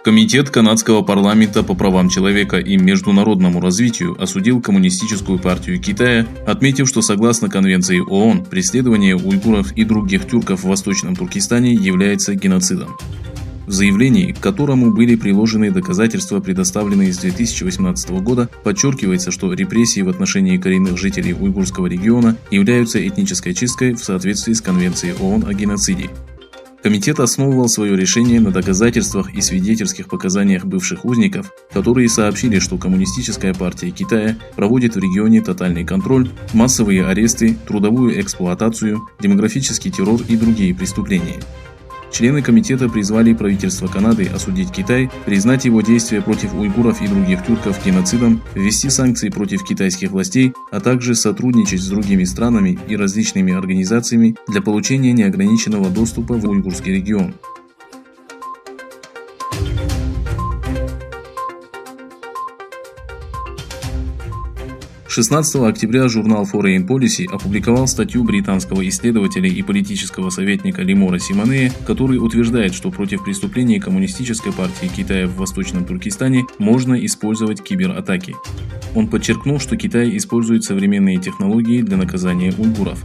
Комитет канадского парламента по правам человека и международному развитию осудил Коммунистическую партию Китая, отметив, что согласно Конвенции ООН, преследование уйгуров и других тюрков в Восточном Туркестане является геноцидом. В заявлении, к которому были приложены доказательства, предоставленные с 2018 года, подчеркивается, что репрессии в отношении коренных жителей уйгурского региона являются этнической чисткой в соответствии с Конвенцией ООН о геноциде. Комитет основывал свое решение на доказательствах и свидетельских показаниях бывших узников, которые сообщили, что Коммунистическая партия Китая проводит в регионе тотальный контроль, массовые аресты, трудовую эксплуатацию, демографический террор и другие преступления. Члены комитета призвали правительство Канады осудить Китай, признать его действия против уйгуров и других тюрков геноцидом, ввести санкции против китайских властей, а также сотрудничать с другими странами и различными организациями для получения неограниченного доступа в уйгурский регион. 16 октября журнал Foreign Policy опубликовал статью британского исследователя и политического советника Лимора Симонея, который утверждает, что против преступлений Коммунистической партии Китая в Восточном Туркестане можно использовать кибератаки. Он подчеркнул, что Китай использует современные технологии для наказания уйгуров.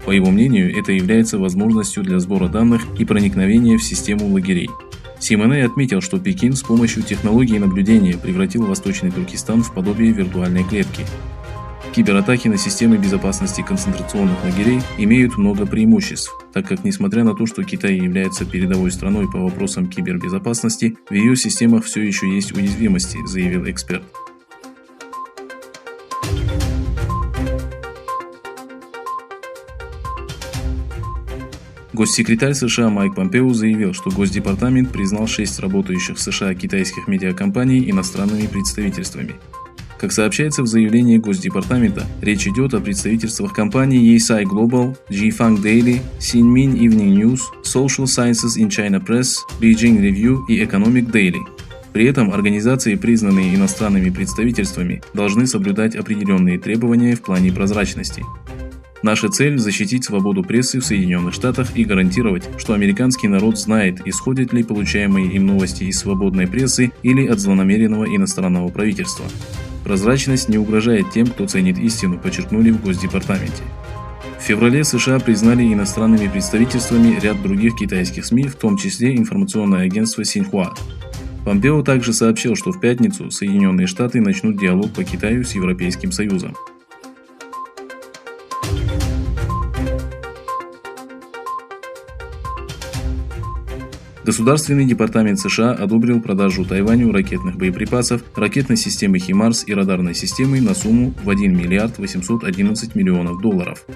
По его мнению, это является возможностью для сбора данных и проникновения в систему лагерей. Симоней отметил, что Пекин с помощью технологии наблюдения превратил Восточный Туркестан в подобие виртуальной клетки. Кибератаки на системы безопасности концентрационных лагерей имеют много преимуществ, так как, несмотря на то, что Китай является передовой страной по вопросам кибербезопасности, в ее системах все еще есть уязвимости, заявил эксперт. Госсекретарь США Майк Помпео заявил, что Госдепартамент признал 6 работающих в США китайских медиакомпаний иностранными представительствами. Как сообщается в заявлении Госдепартамента, речь идет о представительствах компаний Eisai Global, Jifang Daily, Xinmin Evening News, Social Sciences in China Press, Beijing Review и Economic Daily. При этом организации, признанные иностранными представительствами, должны соблюдать определенные требования в плане прозрачности. Наша цель – защитить свободу прессы в Соединенных Штатах и гарантировать, что американский народ знает, исходят ли получаемые им новости из свободной прессы или от злонамеренного иностранного правительства. Прозрачность не угрожает тем, кто ценит истину, подчеркнули в Госдепартаменте. В феврале США признали иностранными представительствами ряд других китайских СМИ, в том числе информационное агентство Синьхуа. Помпео также сообщил, что в пятницу Соединенные Штаты начнут диалог по Китаю с Европейским Союзом. Государственный департамент США одобрил продажу Тайваню ракетных боеприпасов, ракетной системы «Химарс» и радарной системы на сумму в $1 миллиард 811 миллионов долларов.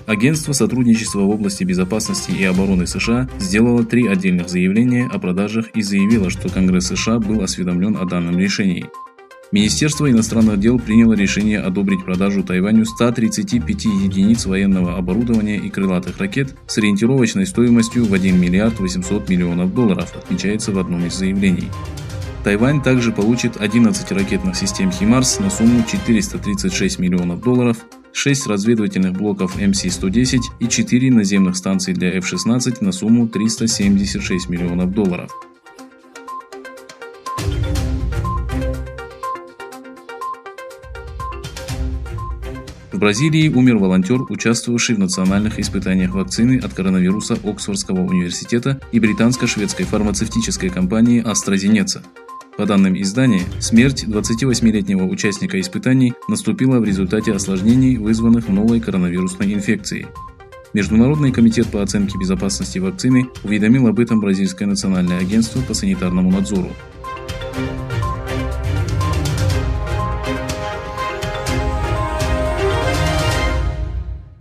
Агентство сотрудничества в области безопасности и обороны США сделало 3 отдельных заявления о продажах и заявило, что Конгресс США был осведомлен о данном решении. Министерство иностранных дел приняло решение одобрить продажу Тайваню 135 единиц военного оборудования и крылатых ракет с ориентировочной стоимостью в $1 миллиард 800 миллионов долларов, отмечается в одном из заявлений. Тайвань также получит 11 ракетных систем «Химарс» на сумму 436 миллионов долларов, 6 разведывательных блоков МС-110 и 4 наземных станции для F-16 на сумму 376 миллионов долларов. В Бразилии умер волонтер, участвовавший в национальных испытаниях вакцины от коронавируса Оксфордского университета и британско-шведской фармацевтической компании AstraZeneca. По данным издания, смерть 28-летнего участника испытаний наступила в результате осложнений, вызванных новой коронавирусной инфекцией. Международный комитет по оценке безопасности вакцины уведомил об этом Бразильское национальное агентство по санитарному надзору.